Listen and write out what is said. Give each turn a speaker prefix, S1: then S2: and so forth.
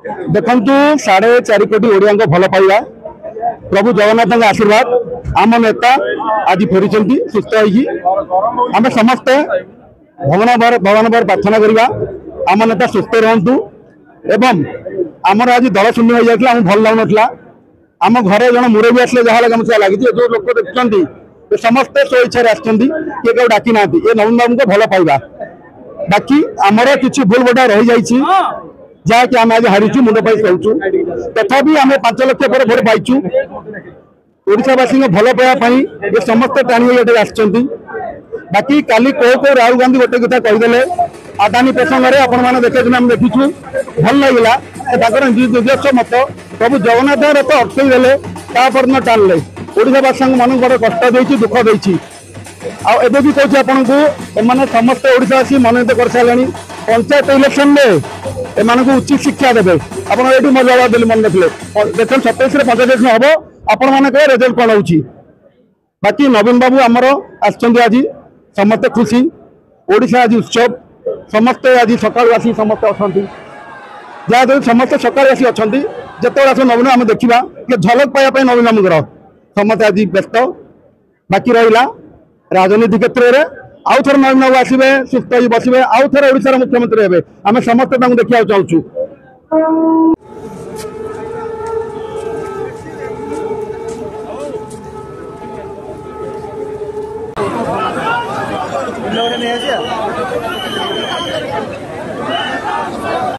S1: देखु 4.5 कोटी ओडिया भल पाइबा प्रभु जगन्नाथ आशीर्वाद आम नेता आज फेरी सुस्थ होमें समस्ते भगवान पर प्रार्थना करवा आम नेता सुस्थ रुहतु एवं आमर आज दल शून्य हो जाता भल लगुन आम घरे जन मुरबी आसले जहाँ लगे मुझे लगी जो लोक देखते समस्ते स्व इच्छा किए क्या डाकी ना ये नवीन बाबू को भल पाइबा बाकी आमर किसी भूल बटा रही जाइए जहाँकि आम आज हारीचु मुंड पाई कहूँ तथापि आम 5 लाख पर भोट पाइचु ओडावासी भल पाइबापी ये समस्त टाणी आसछंती बाकी काली कौ राहुल गांधी गोटे कथा कहीदेले आदानी प्रसंग में आपण मैंने देखे आम देखीचु भल लगे निजस्व मत प्रभु जगन्नाथ रथ अटकई देले तापर टाणले ओडावासी मन बड़ कष्ट देती दुख देती आबे भी कहूँ आपन को समस्त ओडावासी मनोनीत कर सारे पंचायत इलेक्शन में एम उचित शिक्षा देवे आपड़ ये जवाब देली मन रखिले देखें 27 पंचायत इलेक्शन हम आपण मैंने कहे रेजल्ट कौन हो बाकी नवीन बाबू आमर आज समस्ते खुशी ओडिशा आज उत्सव समस्ते आज सकाल आसी समस्ते अच्छा जहाँ समस्ते सकाल आसी अच्छा जिते आस नवीन आम देखा कि झलक पाइबा नवीन बाबूर समस्ते आज व्यस्त बाकी रहा राजनीति क्षेत्र में आउ थे नवीन बाबू आसवे सुस्थ बसवे आउ थे ओडिशार मुख्यमंत्री हे आम समस्ते देखा चाहूँ।